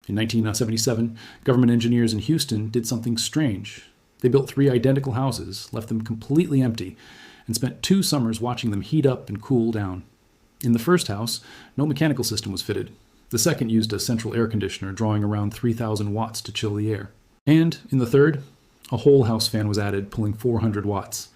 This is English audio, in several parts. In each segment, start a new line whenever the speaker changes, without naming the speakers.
In 1977, government engineers in Houston did something strange. They built 3 identical houses, left them completely empty, and spent 2 summers watching them heat up and cool down. In the first house, no mechanical system was fitted. The second used a central air conditioner drawing around 3,000 watts to chill the air. And in the third, a whole house fan was added, pulling 400 watts.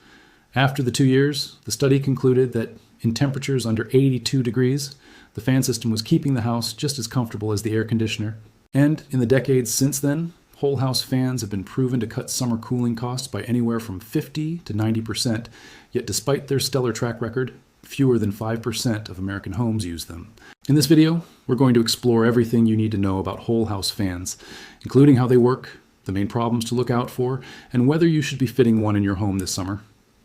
After the 2 years, the study concluded that in temperatures under 82 degrees, the fan system was keeping the house just as comfortable as the air conditioner. And in the decades since then, whole house fans have been proven to cut summer cooling costs by anywhere from 50 to 90%, yet despite their stellar track record, fewer than 5% of American homes use them. In this video, we're going to explore everything you need to know about whole house fans, including how they work, the main problems to look out for, and whether you should be fitting one in your home this summer.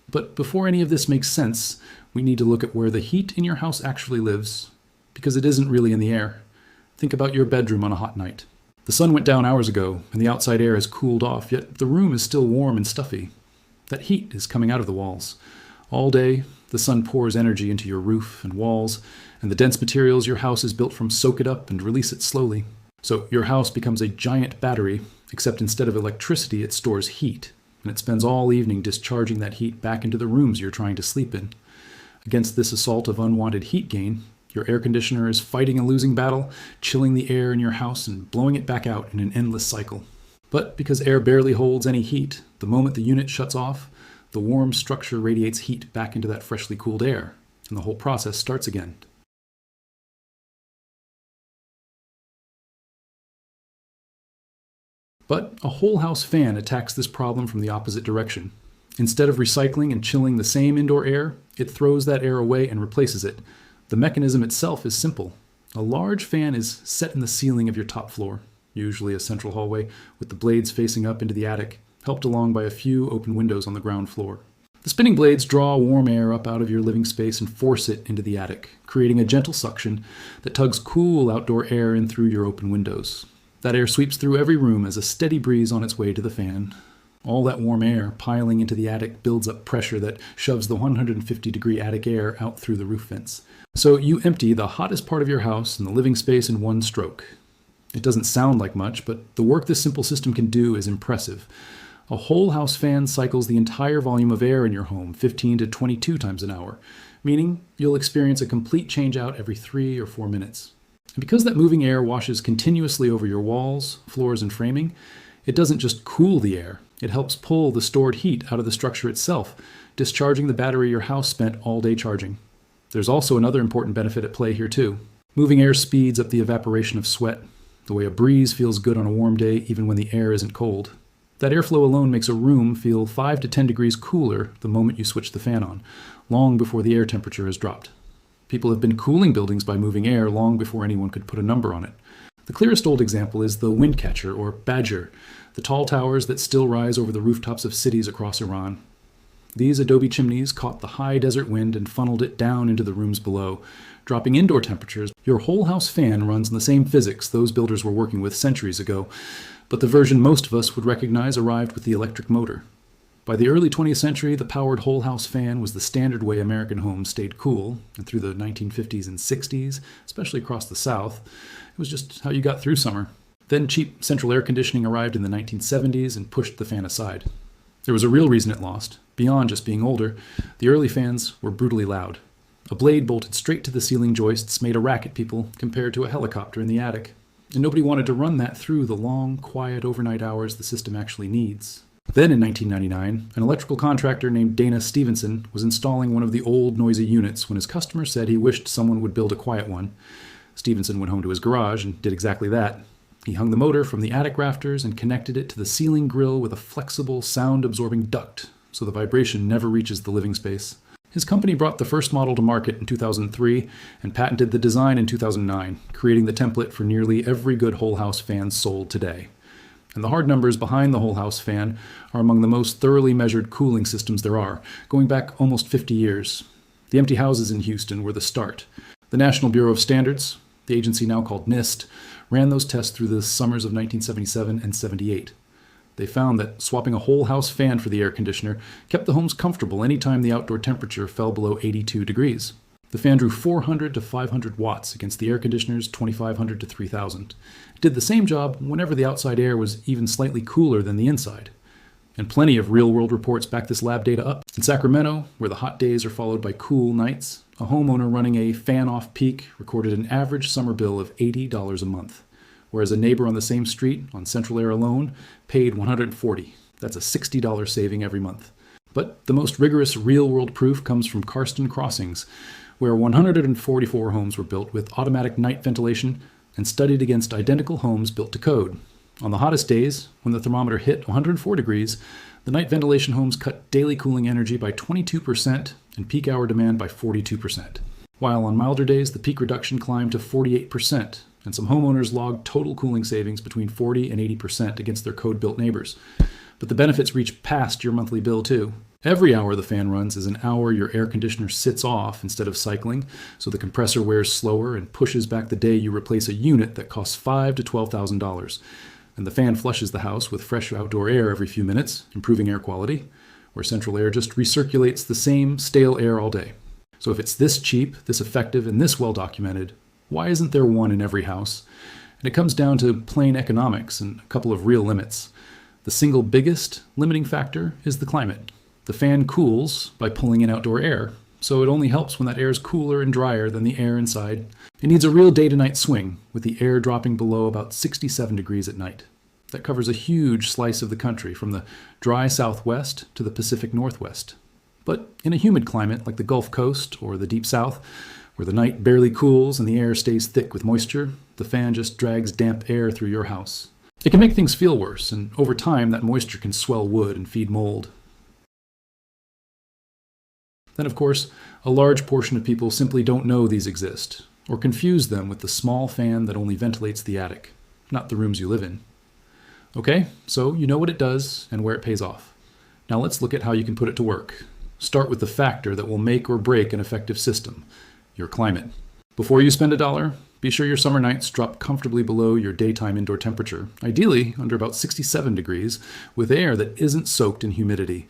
But before any of this makes sense, we need to look at where the heat in your house actually lives, because it isn't really in the air. Think about your bedroom on a hot night. The sun went down hours ago, and the outside air has cooled off, yet the room is still warm and stuffy. That heat is coming out of the walls. All day, the sun pours energy into your roof and walls, and the dense materials your house is built from soak it up and release it slowly. So your house becomes a giant battery, except instead of electricity, it stores heat, and it spends all evening discharging that heat back into the rooms you're trying to sleep in. Against this assault of unwanted heat gain, your air conditioner is fighting a losing battle, chilling the air in your house and blowing it back out in an endless cycle. But because air barely holds any heat, the moment the unit shuts off, the warm structure radiates heat back into that freshly cooled air, and the whole process starts again. But a whole house fan attacks this problem from the opposite direction. Instead of recycling and chilling the same indoor air, it throws that air away and replaces it. The mechanism itself is simple. A large fan is set in the ceiling of your top floor, usually a central hallway, with the blades facing up into the attic, helped along by a few open windows on the ground floor. The spinning blades draw warm air up out of your living space and force it into the attic, creating a gentle suction that tugs cool outdoor air in through your open windows. That air sweeps through every room as a steady breeze on its way to the fan. All that warm air piling into the attic builds up pressure that shoves the 150-degree attic air out through the roof vents. So you empty the hottest part of your house and the living space in one stroke. It doesn't sound like much, but the work this simple system can do is impressive. A whole house fan cycles the entire volume of air in your home 15 to 22 times an hour, meaning you'll experience a complete change out every 3 or 4 minutes. And because that moving air washes continuously over your walls, floors, and framing, it doesn't just cool the air, it helps pull the stored heat out of the structure itself, discharging the battery your house spent all day charging. There's also another important benefit at play here too. Moving air speeds up the evaporation of sweat, the way a breeze feels good on a warm day even when the air isn't cold. That airflow alone makes a room feel 5 to 10 degrees cooler the moment you switch the fan on, long before the air temperature has dropped. People have been cooling buildings by moving air long before anyone could put a number on it. The clearest old example is the Windcatcher, or Badger, the tall towers that still rise over the rooftops of cities across Iran. These adobe chimneys caught the high desert wind and funneled it down into the rooms below, dropping indoor temperatures. Your whole house fan runs on the same physics those builders were working with centuries ago, but the version most of us would recognize arrived with the electric motor. By the early 20th century, the powered whole house fan was the standard way American homes stayed cool, and through the 1950s and 60s, especially across the South, it was just how you got through summer. Then cheap central air conditioning arrived in the 1970s and pushed the fan aside. There was a real reason it lost. Beyond just being older, the early fans were brutally loud. A blade bolted straight to the ceiling joists made a racket people compared to a helicopter in the attic. And nobody wanted to run that through the long, quiet overnight hours the system actually needs. Then in 1999, an electrical contractor named Dana Stevenson was installing one of the old noisy units when his customer said he wished someone would build a quiet one. Stevenson went home to his garage and did exactly that. He hung the motor from the attic rafters and connected it to the ceiling grill with a flexible, sound-absorbing duct, so the vibration never reaches the living space. His company brought the first model to market in 2003 and patented the design in 2009, creating the template for nearly every good whole house fan sold today. And the hard numbers behind the whole house fan are among the most thoroughly measured cooling systems there are, going back almost 50 years. The empty houses in Houston were the start. The National Bureau of Standards, the agency now called NIST, ran those tests through the summers of 1977 and 78. They found that swapping a whole house fan for the air conditioner kept the homes comfortable anytime the outdoor temperature fell below 82 degrees. The fan drew 400 to 500 watts against the air conditioner's 2,500 to 3,000. It did the same job whenever the outside air was even slightly cooler than the inside. And plenty of real-world reports back this lab data up. In Sacramento, where the hot days are followed by cool nights, a homeowner running a fan off peak recorded an average summer bill of $80 a month, whereas a neighbor on the same street, on central air alone, paid $140. That's a $60 saving every month. But the most rigorous real-world proof comes from Karsten Crossings, where 144 homes were built with automatic night ventilation and studied against identical homes built to code. On the hottest days, when the thermometer hit 104 degrees, the night ventilation homes cut daily cooling energy by 22% and peak hour demand by 42%. While on milder days, the peak reduction climbed to 48%, and some homeowners logged total cooling savings between 40 and 80% against their code-built neighbors. But the benefits reach past your monthly bill, too. Every hour the fan runs is an hour your air conditioner sits off instead of cycling, so the compressor wears slower and pushes back the day you replace a unit that costs $5,000 to $12,000. And the fan flushes the house with fresh outdoor air every few minutes, improving air quality, where central air just recirculates the same stale air all day. So if it's this cheap, this effective, and this well documented, why isn't there one in every house? And it comes down to plain economics and a couple of real limits. The single biggest limiting factor is the climate. The fan cools by pulling in outdoor air, so it only helps when that air is cooler and drier than the air inside. It needs a real day-to-night swing, with the air dropping below about 67 degrees at night. That covers a huge slice of the country, from the dry southwest to the Pacific Northwest. But in a humid climate like the Gulf Coast or the Deep South, where the night barely cools and the air stays thick with moisture, the fan just drags damp air through your house. It can make things feel worse, and over time that moisture can swell wood and feed mold. Then, of course, a large portion of people simply don't know these exist, or confuse them with the small fan that only ventilates the attic, not the rooms you live in. Okay, so you know what it does and where it pays off. Now let's look at how you can put it to work. Start with the factor that will make or break an effective system, your climate. Before you spend $1, be sure your summer nights drop comfortably below your daytime indoor temperature, ideally under about 67 degrees, with air that isn't soaked in humidity.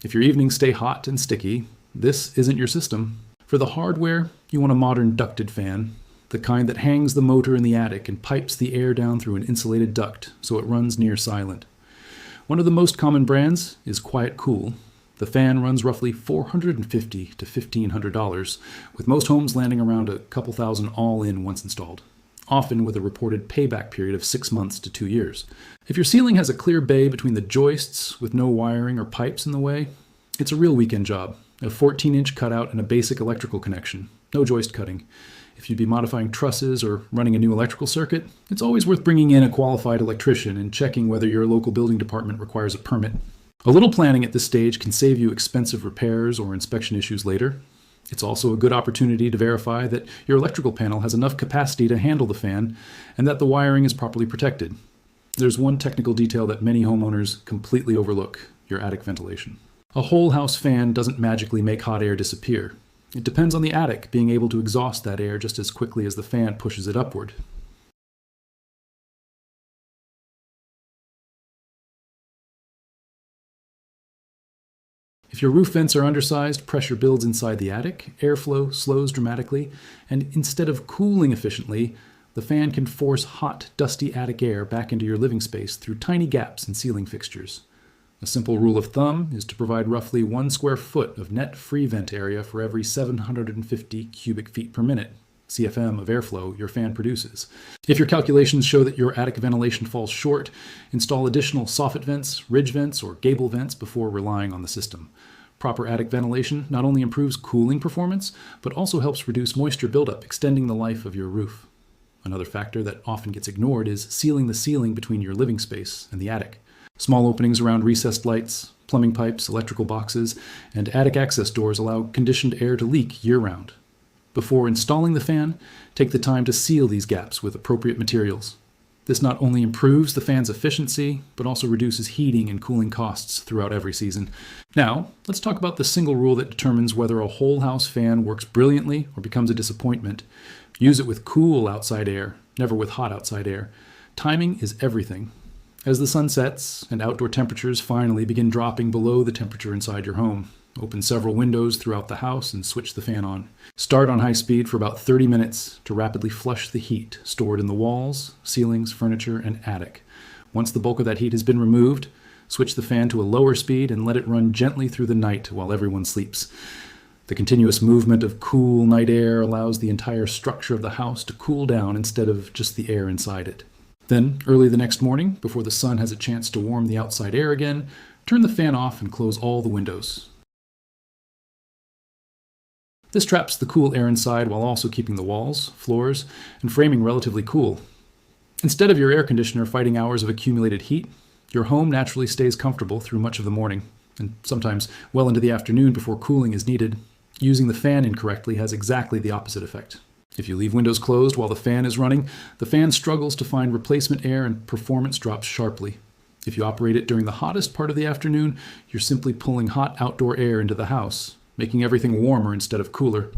If your evenings stay hot and sticky, this isn't your system. For the hardware, you want a modern ducted fan, the kind that hangs the motor in the attic and pipes the air down through an insulated duct so it runs near silent. One of the most common brands is Quiet Cool. The fan runs roughly $450 to $1,500, with most homes landing around a couple thousand all in once installed, often with a reported payback period of 6 months to 2 years. If your ceiling has a clear bay between the joists with no wiring or pipes in the way, it's a real weekend job. A 14-inch cutout and a basic electrical connection. No joist cutting. If you'd be modifying trusses or running a new electrical circuit, it's always worth bringing in a qualified electrician and checking whether your local building department requires a permit. A little planning at this stage can save you expensive repairs or inspection issues later. It's also a good opportunity to verify that your electrical panel has enough capacity to handle the fan and that the wiring is properly protected. There's one technical detail that many homeowners completely overlook: your attic ventilation. A whole house fan doesn't magically make hot air disappear. It depends on the attic being able to exhaust that air just as quickly as the fan pushes it upward. If your roof vents are undersized, pressure builds inside the attic, airflow slows dramatically, and instead of cooling efficiently, the fan can force hot, dusty attic air back into your living space through tiny gaps in ceiling fixtures. A simple rule of thumb is to provide roughly 1 square foot of net free vent area for every 750 cubic feet per minute, CFM of airflow, your fan produces. If your calculations show that your attic ventilation falls short, install additional soffit vents, ridge vents, or gable vents before relying on the system. Proper attic ventilation not only improves cooling performance, but also helps reduce moisture buildup, extending the life of your roof. Another factor that often gets ignored is sealing the ceiling between your living space and the attic. Small openings around recessed lights, plumbing pipes, electrical boxes, and attic access doors allow conditioned air to leak year-round. Before installing the fan, take the time to seal these gaps with appropriate materials. This not only improves the fan's efficiency, but also reduces heating and cooling costs throughout every season. Now, let's talk about the single rule that determines whether a whole house fan works brilliantly or becomes a disappointment. Use it with cool outside air, never with hot outside air. Timing is everything. As the sun sets and outdoor temperatures finally begin dropping below the temperature inside your home, Open several windows throughout the house and switch the fan on. Start on high speed for about 30 minutes to rapidly flush the heat stored in the walls, ceilings, furniture, and attic. Once the bulk of that heat has been removed, switch the fan to a lower speed and let it run gently through the night while everyone sleeps. The continuous movement of cool night air allows the entire structure of the house to cool down instead of just the air inside it. Then, early the next morning, before the sun has a chance to warm the outside air again, turn the fan off and close all the windows. This traps the cool air inside while also keeping the walls, floors, and framing relatively cool. Instead of your air conditioner fighting hours of accumulated heat, your home naturally stays comfortable through much of the morning, and sometimes well into the afternoon before cooling is needed. Using the fan incorrectly has exactly the opposite effect. If you leave windows closed while the fan is running, the fan struggles to find replacement air and performance drops sharply. If you operate it during the hottest part of the afternoon, you're simply pulling hot outdoor air into the house, making everything warmer instead of cooler.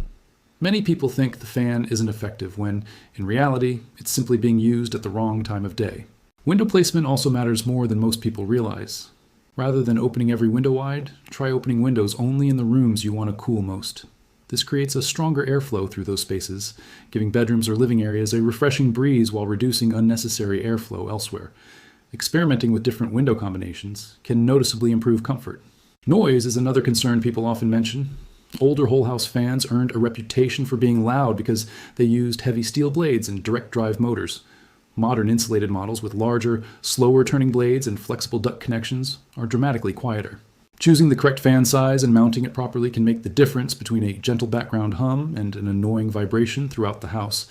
Many people think the fan isn't effective when, in reality, it's simply being used at the wrong time of day. Window placement also matters more than most people realize. Rather than opening every window wide, try opening windows only in the rooms you want to cool most. This creates a stronger airflow through those spaces, giving bedrooms or living areas a refreshing breeze while reducing unnecessary airflow elsewhere. Experimenting with different window combinations can noticeably improve comfort. Noise is another concern people often mention. Older whole house fans earned a reputation for being loud because they used heavy steel blades and direct drive motors. Modern insulated models with larger, slower turning blades and flexible duct connections are dramatically quieter. Choosing the correct fan size and mounting it properly can make the difference between a gentle background hum and an annoying vibration throughout the house.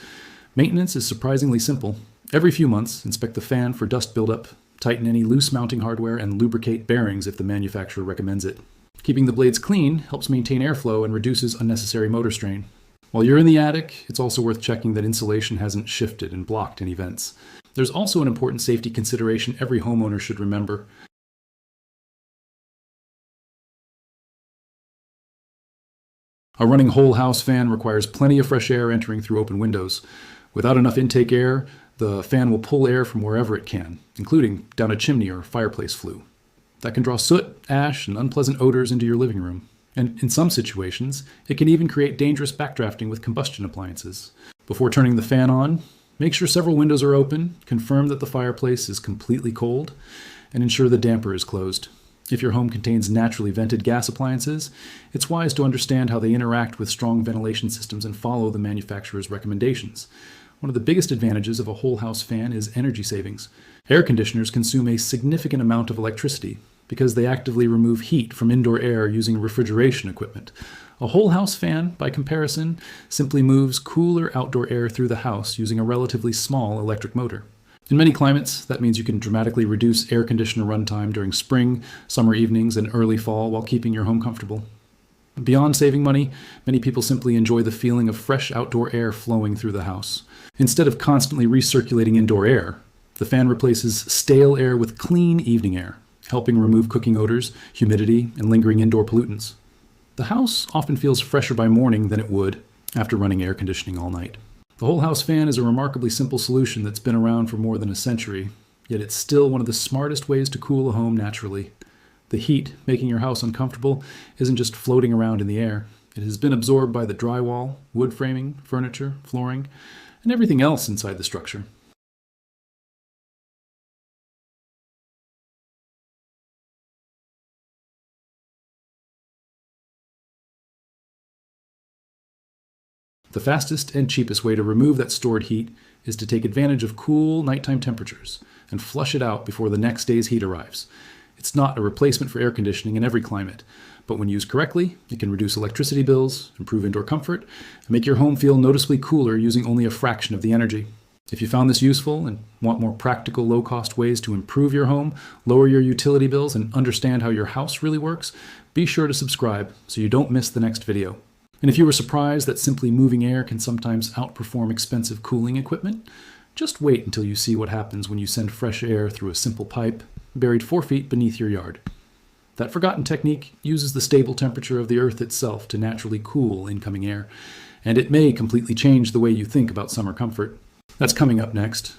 Maintenance is surprisingly simple. Every few months, inspect the fan for dust buildup, tighten any loose mounting hardware, and lubricate bearings if the manufacturer recommends it. Keeping the blades clean helps maintain airflow and reduces unnecessary motor strain. While you're in the attic, it's also worth checking that insulation hasn't shifted and blocked any vents. There's also an important safety consideration every homeowner should remember. A running whole house fan requires plenty of fresh air entering through open windows. Without enough intake air, the fan will pull air from wherever it can, including down a chimney or fireplace flue. That can draw soot, ash, and unpleasant odors into your living room. And in some situations, it can even create dangerous backdrafting with combustion appliances. Before turning the fan on, make sure several windows are open, confirm that the fireplace is completely cold, and ensure the damper is closed. If your home contains naturally vented gas appliances, it's wise to understand how they interact with strong ventilation systems and follow the manufacturer's recommendations. One of the biggest advantages of a whole house fan is energy savings. Air conditioners consume a significant amount of electricity because they actively remove heat from indoor air using refrigeration equipment. A whole house fan, by comparison, simply moves cooler outdoor air through the house using a relatively small electric motor. In many climates, that means you can dramatically reduce air conditioner runtime during spring, summer evenings, and early fall while keeping your home comfortable. Beyond saving money, many people simply enjoy the feeling of fresh outdoor air flowing through the house. Instead of constantly recirculating indoor air, the fan replaces stale air with clean evening air, helping remove cooking odors, humidity, and lingering indoor pollutants. The house often feels fresher by morning than it would after running air conditioning all night. The whole house fan is a remarkably simple solution that's been around for more than a century, yet it's still one of the smartest ways to cool a home naturally. The heat making your house uncomfortable isn't just floating around in the air. It has been absorbed by the drywall, wood framing, furniture, flooring, and everything else inside the structure. The fastest and cheapest way to remove that stored heat is to take advantage of cool nighttime temperatures and flush it out before the next day's heat arrives. It's not a replacement for air conditioning in every climate, but when used correctly, it can reduce electricity bills, improve indoor comfort, and make your home feel noticeably cooler using only a fraction of the energy. If you found this useful and want more practical, low-cost ways to improve your home, lower your utility bills, and understand how your house really works, be sure to subscribe so you don't miss the next video. And if you were surprised that simply moving air can sometimes outperform expensive cooling equipment, just wait until you see what happens when you send fresh air through a simple pipe buried 4 feet beneath your yard. That forgotten technique uses the stable temperature of the earth itself to naturally cool incoming air, and it may completely change the way you think about summer comfort. That's coming up next.